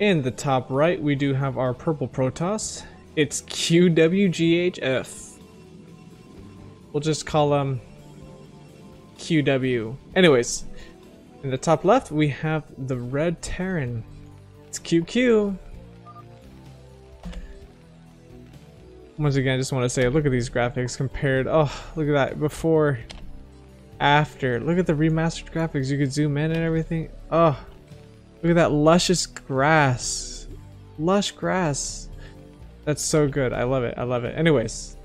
In the top right, we do have our purple Protoss. It's qwgh1. We'll just call him QW. Anyways, in the top left, we have the red Terran. It's QQ. Once again, I just want to say, look at these graphics compared. Oh, look at that. Before, after. Look at the remastered graphics. You could zoom in and everything. Oh, look at that luscious grass. Lush grass. That's so good. I love it. I love it. Anyways,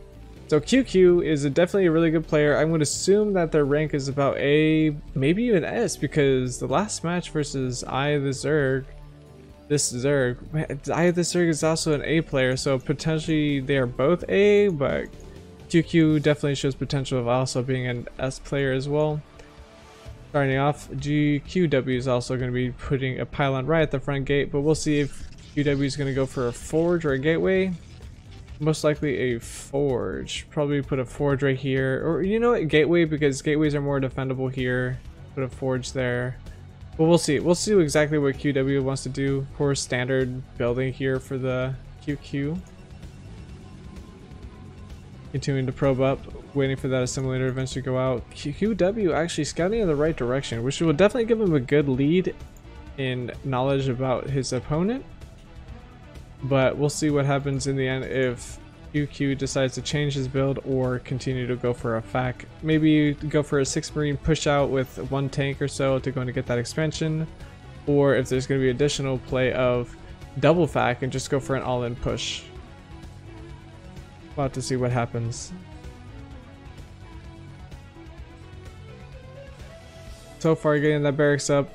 so QQ is definitely a really good player. I'm going to assume that their rank is about A, maybe even S, because the last match versus Eye the Zerg, Eye the Zerg is also an A player, so potentially they are both A, but QQ definitely shows potential of also being an S player as well. Starting off, QW is also going to be putting a pylon right at the front gate, but we'll see if QW is going to go for a forge or a gateway. Most likely a forge. Probably put a forge right here, or you know what, gateway, because gateways are more defendable here. Put a forge there. But we'll see. We'll see exactly what QW wants to do for standard building here for the QQ. Continuing to probe up, waiting for that assimilator to eventually go out. QW actually scouting in the right direction, which will definitely give him a good lead in knowledge about his opponent. But we'll see what happens in the end if QQ decides to change his build or continue to go for a FAC. Maybe go for a 6 Marine push out with 1 tank or so to go and get that expansion. Or if there's going to be additional play of double FAC and just go for an all-in push. We'll have to see what happens. So far, getting that barracks up.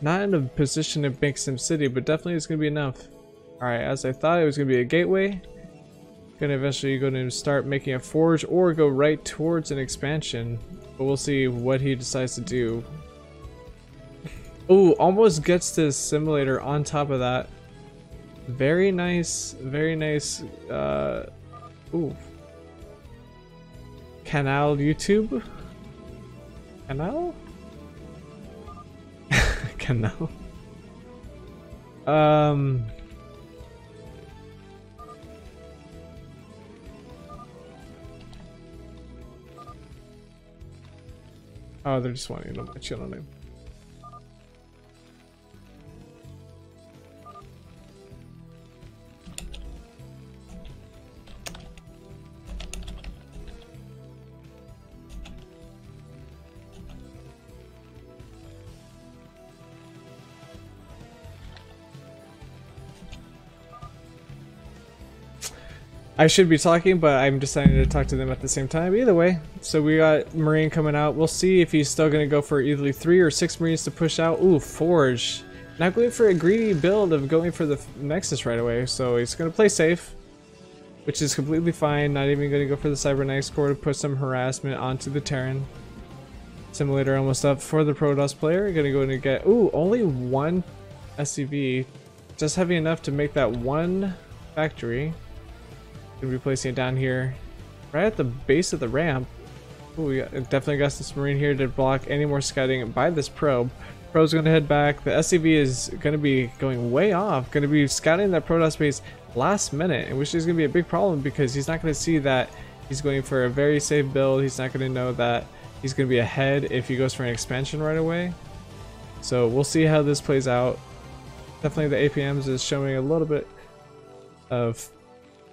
Not in a position to make some city, but definitely it's going to be enough. Alright, as I thought, it was going to be a gateway. Gonna eventually go to start making a forge or go right towards an expansion. But we'll see what he decides to do. Oh, almost gets this simulator on top of that. Very nice, very nice. Ooh. Canal YouTube? Canal? Canal? Oh, they're just wanting to know my channel name. I should be talking, but I'm deciding to talk to them at the same time. Either way, so we got Marine coming out. We'll see if he's still going to go for either 3 or 6 Marines to push out. Ooh, Forge. Not going for a greedy build of going for the Nexus right away, so he's going to play safe, which is completely fine. Not even going to go for the Cybernetics Core to put some harassment onto the Terran. Simulator almost up for the Protoss player. Going to go in and get, ooh, only 1 SCV. Just heavy enough to make that 1 factory. Gonna be placing it down here, right at the base of the ramp. Ooh, we definitely got this Marine here to block any more scouting by this probe. Probe's gonna head back. The SCV is gonna be going way off, gonna be scouting that Protoss base last minute, which is gonna be a big problem because he's not gonna see that he's going for a very safe build. He's not gonna know that he's gonna be ahead if he goes for an expansion right away. So we'll see how this plays out. Definitely the APMs is showing a little bit of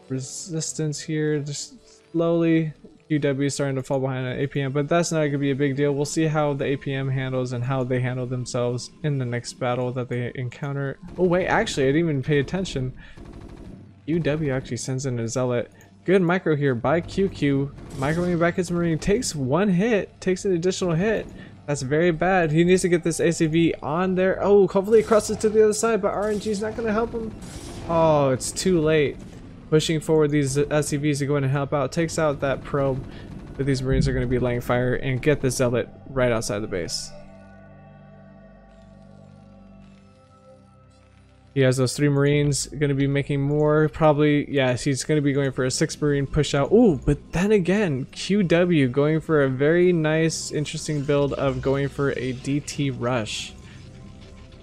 resistance here, just slowly. QW is starting to fall behind on APM, but that's not going to be a big deal. We'll see how the APM handles and how they handle themselves in the next battle that they encounter. Oh wait, actually I didn't even pay attention. QW actually sends in a zealot. Good micro here by QQ. Microing back his Marine, takes 1 hit, takes an additional hit. That's very bad. He needs to get this ACV on there. Oh, hopefully it crosses to the other side, but RNG is not going to help him. Oh, it's too late. Pushing forward these SCVs to go in and help out, takes out that probe, but these Marines are going to be laying fire and get the zealot right outside the base. He has those 3 Marines, going to be making more, probably, yes, he's going to be going for a 6 Marine push out. Ooh, but then again, QW going for a very nice, interesting build of going for a DT rush.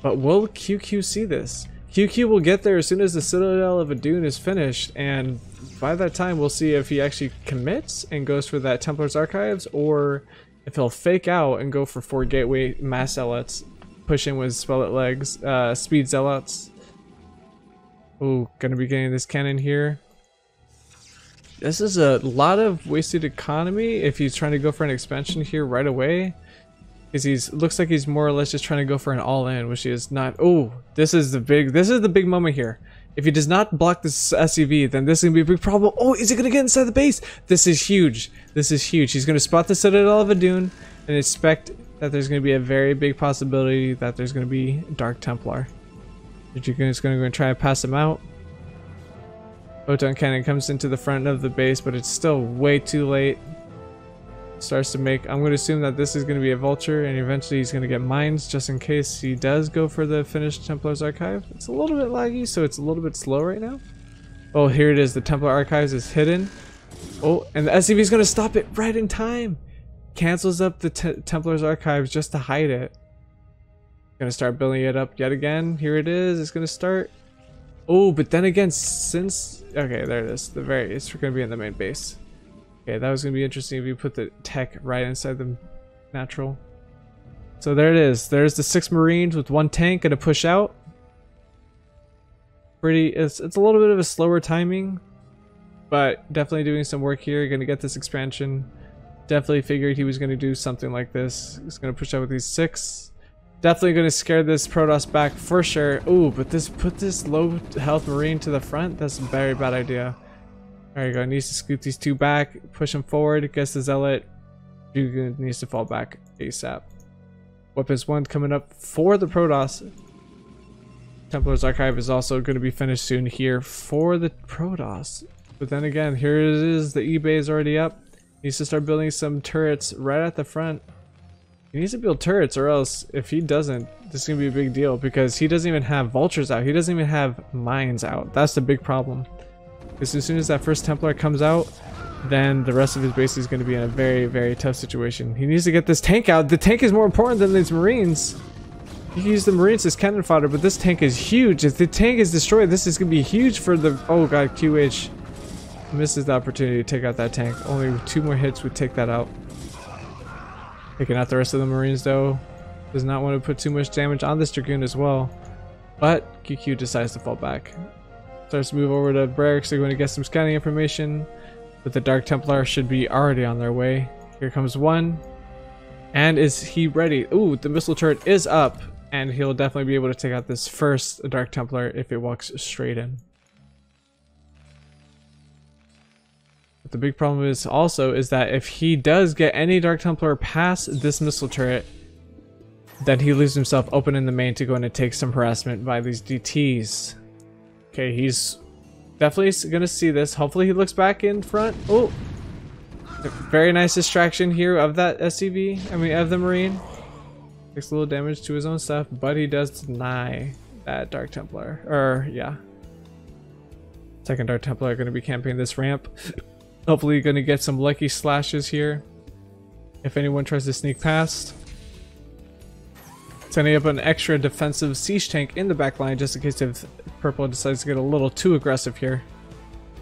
But will QQ see this? QQ will get there as soon as the Citadel of Adun is finished, and by that time we'll see if he actually commits and goes for that Templar's Archives, or if he'll fake out and go for 4 Gateway Mass Zealots, push in with Spellet Legs, Speed Zealots. Ooh, gonna be getting this cannon here. This is a lot of wasted economy if he's trying to go for an expansion here right away. Because looks like he's more or less just trying to go for an all-in, which he is not. Oh, this is the big moment here. If he does not block this SCV, then this is gonna be a big problem. Oh, is he gonna get inside the base? This is huge. This is huge. He's gonna spot the Citadel of Adun and expect that there's gonna be a very big possibility that there's gonna be Dark Templar. Is gonna go and try to pass him out. Photon Cannon comes into the front of the base, but it's still way too late. Starts to make, I'm going to assume that this is going to be a vulture, and eventually he's going to get mines just in case he does go for the finished Templar's Archive. It's a little bit laggy, so it's a little bit slow right now. Oh, here it is. The Templar Archives is hidden. Oh, and the SCV is going to stop it right in time. Cancels up the Templar's Archives just to hide it. Going to start building it up yet again. Here it is. It's going to start. Oh, but then again, since... Okay, there it is. It's going to be in the main base. Okay, that was going to be interesting if you put the tech right inside the natural. So there it is. There's the 6 Marines with 1 tank going to push out. It's a little bit of a slower timing, but definitely doing some work here. Going to get this expansion. Definitely figured he was going to do something like this. He's going to push out with these 6. Definitely going to scare this Protoss back for sure. Ooh, but put this low health Marine to the front. That's a very bad idea. There you go. Needs to scoop these 2 back, push him forward. Gets the Zealot. Dugan needs to fall back ASAP. Weapons 1 coming up for the Protoss. Templar's Archive is also going to be finished soon here for the Protoss. But then again, here it is. The eBay is already up. Needs to start building some turrets right at the front. He needs to build turrets, or else if he doesn't, this is going to be a big deal, because he doesn't even have vultures out. He doesn't even have mines out. That's the big problem. Because as soon as that first Templar comes out, then the rest of his base is going to be in a very, very tough situation. He needs to get this tank out. The tank is more important than these Marines. You can use the Marines as cannon fodder, but this tank is huge. If the tank is destroyed, this is going to be huge for the... Oh god, QH misses the opportunity to take out that tank. Only 2 more hits would take that out. Taking out the rest of the Marines though. Does not want to put too much damage on this Dragoon as well. But QQ decides to fall back. Starts to move over to barracks. They're going to get some scanning information. But the Dark Templar should be already on their way. Here comes 1. And is he ready? Ooh, the missile turret is up. And he'll definitely be able to take out this first Dark Templar if it walks straight in. But the big problem is that if he does get any Dark Templar past this missile turret, then he leaves himself open in the main to go in and take some harassment by these DTs. Okay, he's definitely gonna see this. Hopefully he looks back in front. Oh, very nice distraction here of that SCV. I mean, of the Marine. Takes a little damage to his own stuff, but he does deny that Dark Templar. Or yeah, second Dark Templar are gonna be camping this ramp. Hopefully gonna get some lucky slashes here if anyone tries to sneak past. Setting up an extra defensive siege tank in the back line just in case if Purple decides to get a little too aggressive here.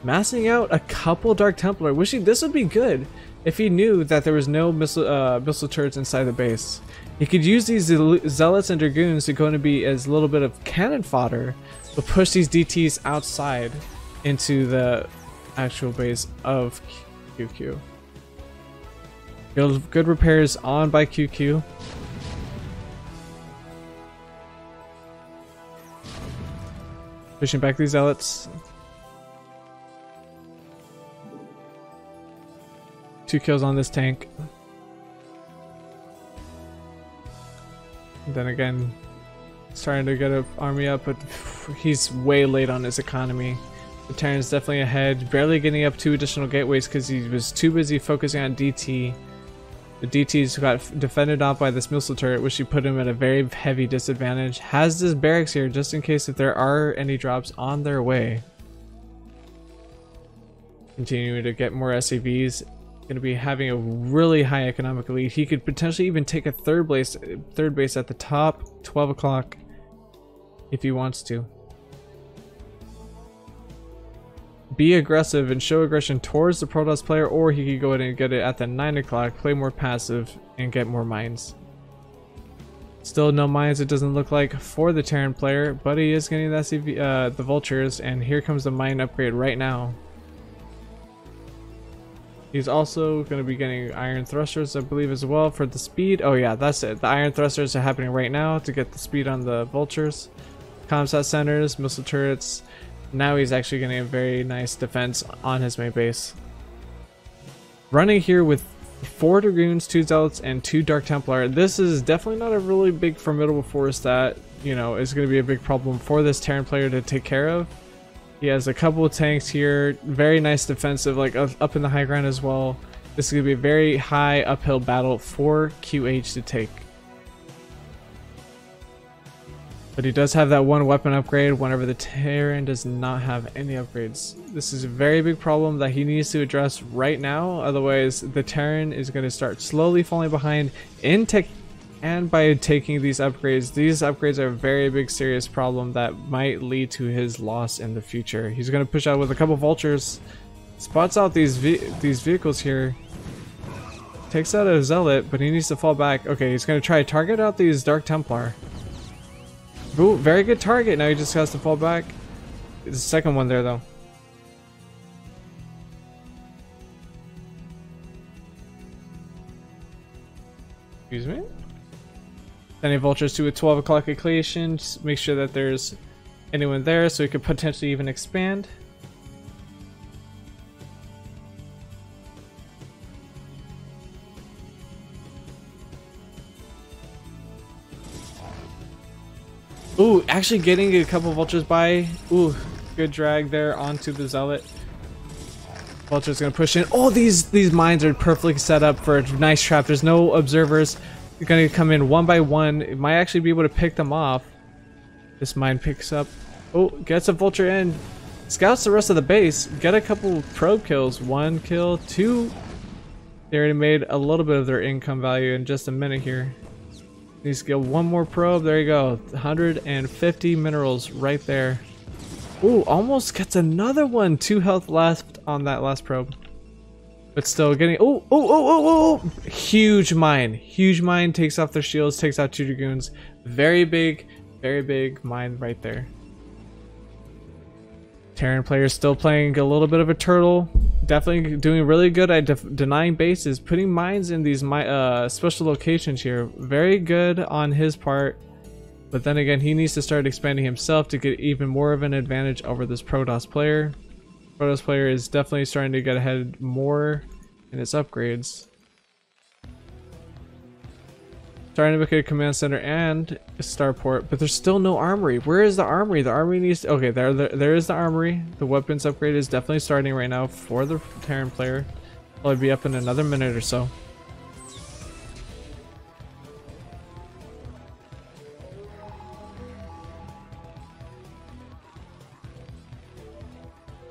Massing out a couple Dark Templar. Wishing this would be good if he knew that there was no missile turrets inside the base. He could use these Zealots and Dragoons to go and be as little bit of cannon fodder, but push these DTs outside into the actual base of QQ. Good repairs on by QQ. Pushing back these Zealots. 2 kills on this tank. And then again, starting to get an army up, but he's way late on his economy. The Terran's definitely ahead, barely getting up 2 additional gateways because he was too busy focusing on DT. The DTs got defended off by this missile turret, which put him at a very heavy disadvantage. Has this barracks here just in case if there are any drops on their way. Continuing to get more SAVs. Going to be having a really high economic lead. He could potentially even take a third base at the top. 12 o'clock. if he wants to. Be aggressive and show aggression towards the Protoss player, or he could go ahead and get it at the 9 o'clock, play more passive, and get more mines. Still no mines, it doesn't look like, for the Terran player, but he is getting the vultures, and here comes the mine upgrade right now. He's also going to be getting iron thrusters, I believe, as well for the speed. Oh yeah, that's it. The iron thrusters are happening right now to get the speed on the vultures. Comsat centers, missile turrets. Now he's actually getting a very nice defense on his main base. Running here with 4 Dragoons, 2 Zealots, and 2 Dark Templar. This is definitely not a really big formidable force that, you know, is going to be a big problem for this Terran player to take care of. He has a couple of tanks here, very nice defensive, like up in the high ground as well. This is going to be a very high uphill battle for QH to take. But he does have that one weapon upgrade whenever the Terran does not have any upgrades. This is a very big problem that he needs to address right now, otherwise the Terran is going to start slowly falling behind in tech. And by taking these upgrades are a very big serious problem that might lead to his loss in the future. He's going to push out with a couple vultures, spots out these vehicles here, takes out a Zealot, but he needs to fall back. Okay, he's going to try to target out these Dark Templar. Ooh, very good target. Now he just has to fall back. There's a second one there though. Excuse me. Sending vultures to a 12 o'clock location. Just make sure that there's anyone there so he could potentially even expand. Ooh, actually getting a couple vultures by. Ooh, good drag there onto the Zealot. Vulture's gonna push in. Oh, these mines are perfectly set up for a nice trap. There's no observers. They're gonna come in one by one. It might actually be able to pick them off. This mine picks up. Oh, gets a vulture in. Scouts the rest of the base. Get a couple probe kills. 1 kill, 2. They already made a little bit of their income value in just a minute here. Needs to get one more probe. There you go. 150 minerals right there. Ooh, almost gets another one. 2 health left on that last probe. But still getting... Oh! Huge mine. Huge mine. Takes off their shields. Takes out 2 Dragoons. Very big mine right there. Terran players still playing a little bit of a turtle. Definitely doing really good at denying bases. Putting mines in these special locations here. Very good on his part. But then again, he needs to start expanding himself to get even more of an advantage over this Protoss player. Protoss player is definitely starting to get ahead more in its upgrades. Starting to make a command center and a starport, but there's still no armory. Where is the armory? The armory needs to, okay, there is the armory. The weapons upgrade is definitely starting right now for the Terran player. Probably be up in another minute or so.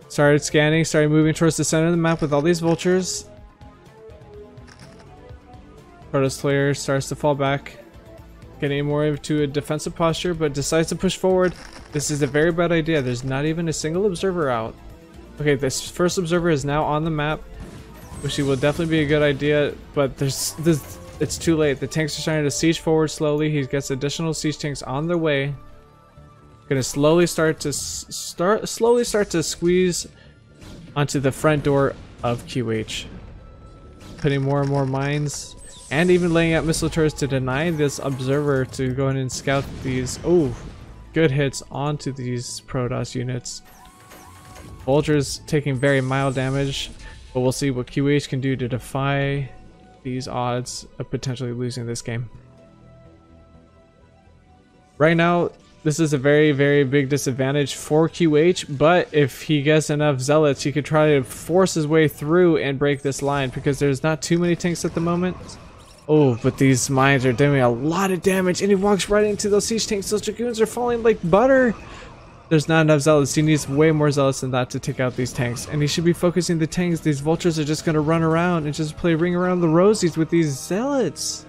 Started scanning, started moving towards the center of the map with all these vultures. Protoss player starts to fall back, getting more into a defensive posture, but decides to push forward. This is a very bad idea. There's not even a single observer out. Okay, this first observer is now on the map, which will definitely be a good idea, but it's too late. The tanks are starting to siege forward slowly. He gets additional siege tanks on their way. Gonna slowly start to squeeze onto the front door of QH, putting more and more mines. And even laying out missile turrets to deny this observer to go in and scout these. Oh, good hits onto these Protoss units. Vultures taking very mild damage, but we'll see what QH can do to defy these odds of potentially losing this game. Right now, this is a very big disadvantage for QH, but if he gets enough Zealots, he could try to force his way through and break this line because there's not too many tanks at the moment. Oh, but these mines are doing a lot of damage, and he walks right into those siege tanks. Those Dragoons are falling like butter. There's not enough Zealots. He needs way more Zealots than that to take out these tanks, and he should be focusing the tanks. These vultures are just going to run around and just play ring around the rosies with these Zealots.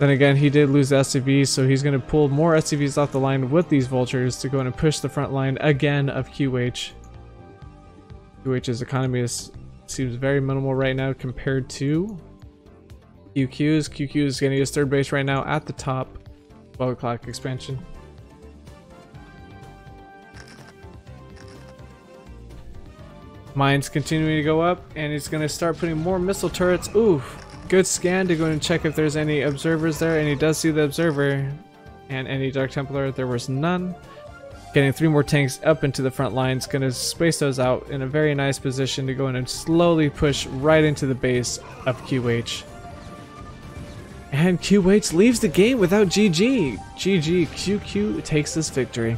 Then again, he did lose the SCV, so he's going to pull more SCVs off the line with these vultures to go in and push the front line again of QH. QH's economy seems very minimal right now compared to QQ's. QQ is getting his third base right now at the top. 12 o'clock expansion. Mine's continuing to go up, and he's going to start putting more missile turrets. Oof. Good scan to go and check if there's any observers there, and he does see the observer. And any Dark Templar, there was none. Getting 3 more tanks up into the front lines, going to space those out in a very nice position to go in and slowly push right into the base of QH. And QH leaves the game without GG. GG, QQ takes this victory.